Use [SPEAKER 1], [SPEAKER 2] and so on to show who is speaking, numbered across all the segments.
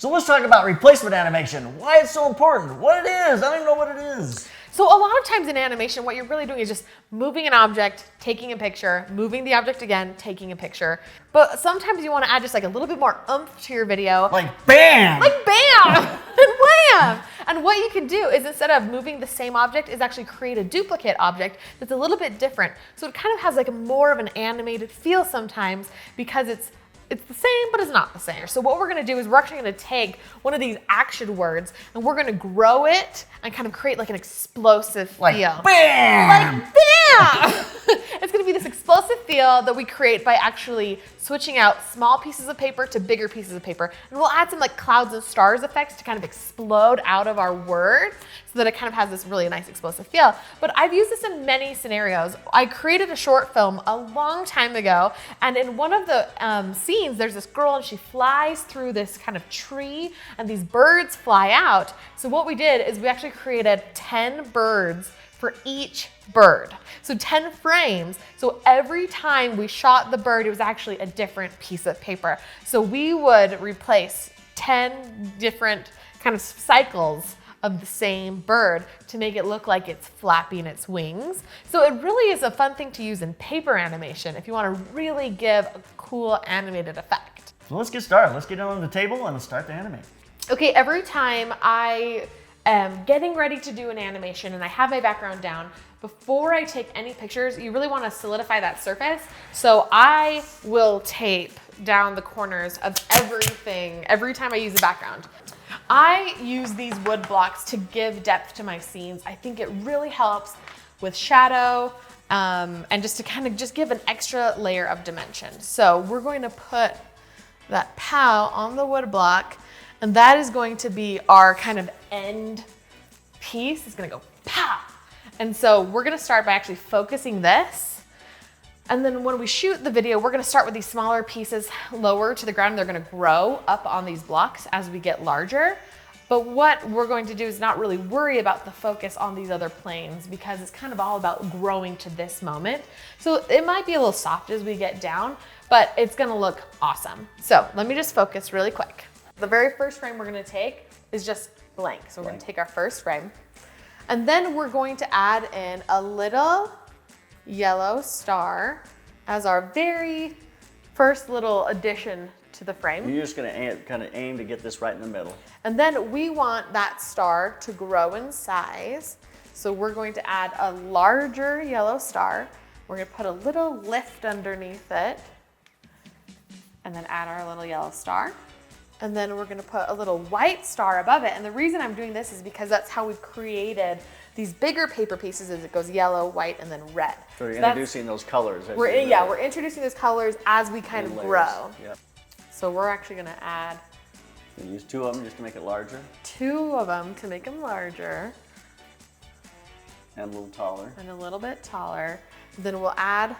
[SPEAKER 1] So let's talk about replacement animation. Why it's so important, what it is. I don't even know what it is.
[SPEAKER 2] So a lot of times in animation, what you're really doing is just moving an object, taking a picture, moving the object again, taking a picture. But sometimes you want to add just like a little bit more oomph to your video.
[SPEAKER 1] Like bam!
[SPEAKER 2] Like bam! And wham! And what you can do is instead of moving the same object is actually create a duplicate object that's a little bit different. So it kind of has like more of an animated feel sometimes because it's the same, but it's not the same. So what we're gonna do is we're actually gonna take one of these action words and we're gonna grow it and kind of create like an explosive feel.
[SPEAKER 1] Like bam!
[SPEAKER 2] Like bam! It's gonna be this explosive feel that we create by actually switching out small pieces of paper to bigger pieces of paper. And we'll add some like clouds and stars effects to kind of explode out of our word so that it kind of has this really nice explosive feel. But I've used this in many scenarios. I created a short film a long time ago, and in one of the scenes, there's this girl and she flies through this kind of tree and these birds fly out. So what we did is we actually created 10 birds for each bird. So 10 frames. So every time we shot the bird, it was actually a different piece of paper. So we would replace 10 different kind of cycles of the same bird to make it look like it's flapping its wings. So it really is a fun thing to use in paper animation if you want to really give a cool animated effect.
[SPEAKER 1] So let's get started. Let's get on the table and start to animate.
[SPEAKER 2] Okay, every time I am getting ready to do an animation and I have my background down, before I take any pictures, you really want to solidify that surface. So I will tape down the corners of everything every time I use the background. I use these wood blocks to give depth to my scenes. I think it really helps with shadow and just to kind of just give an extra layer of dimension. So we're going to put that POW on the wood block, and that is going to be our kind of end piece. It's gonna go POW. And so we're gonna start by actually focusing this. And then when we shoot the video, we're gonna start with these smaller pieces lower to the ground. They're gonna grow up on these blocks as we get larger. But what we're going to do is not really worry about the focus on these other planes because it's kind of all about growing to this moment. So it might be a little soft as we get down, but it's gonna look awesome. So let me just focus really quick. The very first frame we're gonna take is just blank. So we're gonna take our first frame. And then we're going to add in a little yellow star as our very first little addition to the frame.
[SPEAKER 1] You're just gonna kind of aim to get this right in the middle.
[SPEAKER 2] And then we want that star to grow in size. So we're going to add a larger yellow star. We're gonna put a little lift underneath it and then add our little yellow star. And then we're gonna put a little white star above it. And the reason I'm doing this is because that's how we've created these bigger paper pieces is it goes yellow, white, and then red.
[SPEAKER 1] So you're introducing those colors.
[SPEAKER 2] We're introducing those colors as we kind of grow.
[SPEAKER 1] Yep.
[SPEAKER 2] So we're actually gonna add
[SPEAKER 1] You use 2 of them just to make it larger.
[SPEAKER 2] 2 of them to make them larger.
[SPEAKER 1] And a little taller.
[SPEAKER 2] And a little bit taller. Then we'll add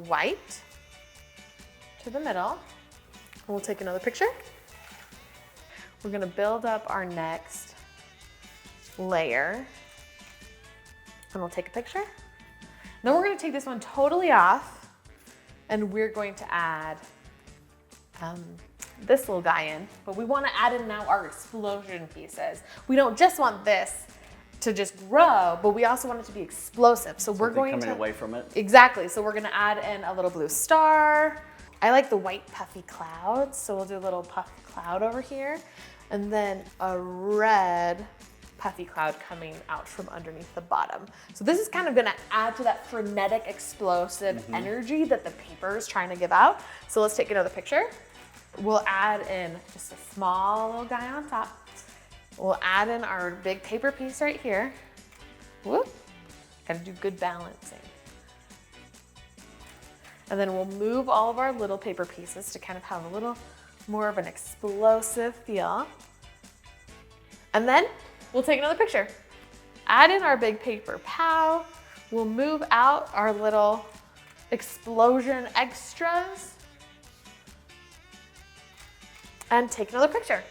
[SPEAKER 2] white to the middle. We'll take another picture. We're gonna build up our next layer and we'll take a picture. Then we're gonna take this one totally off and we're going to add this little guy in, but we wanna add in now our explosion pieces. We don't just want this to just grow, but we also want it to be explosive. So we're going
[SPEAKER 1] coming away from it.
[SPEAKER 2] Exactly, so we're gonna add in a little blue star. I like the white puffy clouds, so we'll do a little puffy cloud over here, and then a red puffy cloud coming out from underneath the bottom. So this is kind of gonna add to that frenetic, explosive energy that the paper is trying to give out. So let's take another picture. We'll add in just a small little guy on top. We'll add in our big paper piece right here. Whoop, gotta do good balancing. And then we'll move all of our little paper pieces to kind of have a little more of an explosive feel. And then we'll take another picture. Add in our big paper POW. We'll move out our little explosion extras and take another picture.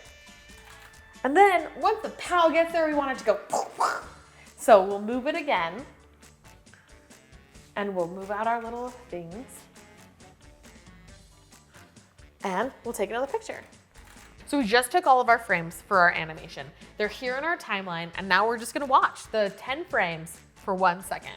[SPEAKER 2] And then once the POW gets there, we want it to go. So we'll move it again and we'll move out our little things. And we'll take another picture. So we just took all of our frames for our animation. They're here in our timeline, and now we're just gonna watch the 10 frames for 1 second.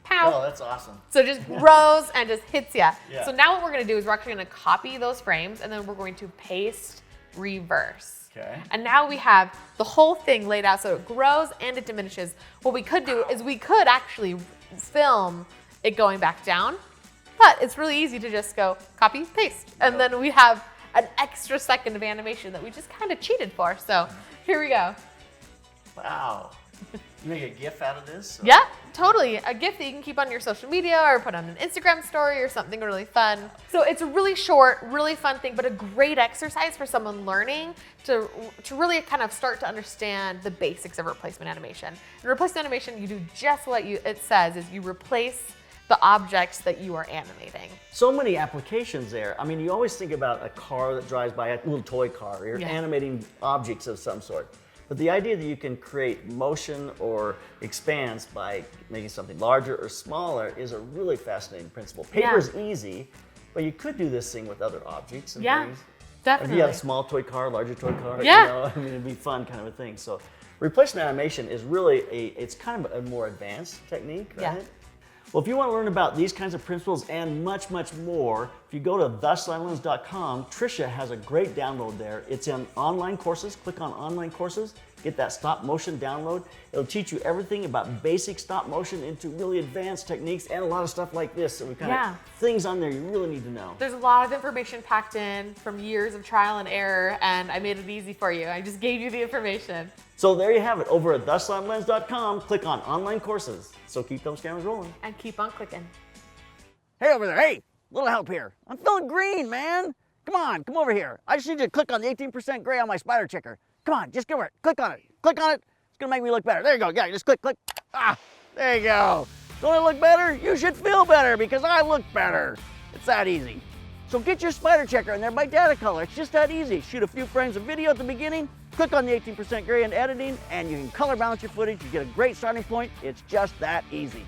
[SPEAKER 2] Pow.
[SPEAKER 1] Oh, that's awesome.
[SPEAKER 2] So it just grows and just hits ya.
[SPEAKER 1] Yeah.
[SPEAKER 2] So now what we're gonna do is we're actually gonna copy those frames, and then we're going to paste reverse.
[SPEAKER 1] Okay.
[SPEAKER 2] And now we have the whole thing laid out so it grows and it diminishes. What we could do is we could actually film it going back down, but it's really easy to just go copy, paste. And then we have an extra second of animation that we just kind of cheated for. So here we go.
[SPEAKER 1] Wow. You make a GIF out of this? Or?
[SPEAKER 2] Yeah, totally. A GIF that you can keep on your social media or put on an Instagram story or something really fun. So it's a really short, really fun thing, but a great exercise for someone learning to really kind of start to understand the basics of replacement animation. In replacement animation, you do just what it says, is you replace the objects that you are animating.
[SPEAKER 1] So many applications there. I mean, you always think about a car that drives by, a little toy car. You're animating objects of some sort. But the idea that you can create motion or expanse by making something larger or smaller is a really fascinating principle. Paper is easy, but you could do this thing with other objects and things.
[SPEAKER 2] Definitely.
[SPEAKER 1] If you have a small toy car, larger toy car,
[SPEAKER 2] Yeah.
[SPEAKER 1] you know, I mean, it'd be fun kind of a thing. So replacement animation is really it's kind of a more advanced technique, right?
[SPEAKER 2] Yeah.
[SPEAKER 1] Well, if you want to learn about these kinds of principles and much, much more, if you go to theslantlens.com, Trisha has a great download there. It's in online courses. Click on online courses, get that stop motion download. It'll teach you everything about basic stop motion into really advanced techniques and a lot of stuff like this. So we kind of things on there you really need to know.
[SPEAKER 2] There's a lot of information packed in from years of trial and error, and I made it easy for you. I just gave you the information.
[SPEAKER 1] So there you have it. Over at theslantlens.com, click on online courses. So keep those cameras rolling.
[SPEAKER 2] And keep on clicking.
[SPEAKER 1] Hey over there, hey, little help here. I'm feeling green, man. Come on, come over here. I just need you to click on the 18% gray on my Spyder checker. Come on, just go over it. Click on it. Click on it. It's gonna make me look better. There you go. Yeah, just click, click. Ah, there you go. Don't I look better? You should feel better because I look better. It's that easy. So get your Spyder checker in there by data color. It's just that easy. Shoot a few frames of video at the beginning, click on the 18% gray in editing, and you can color balance your footage. You get a great starting point. It's just that easy.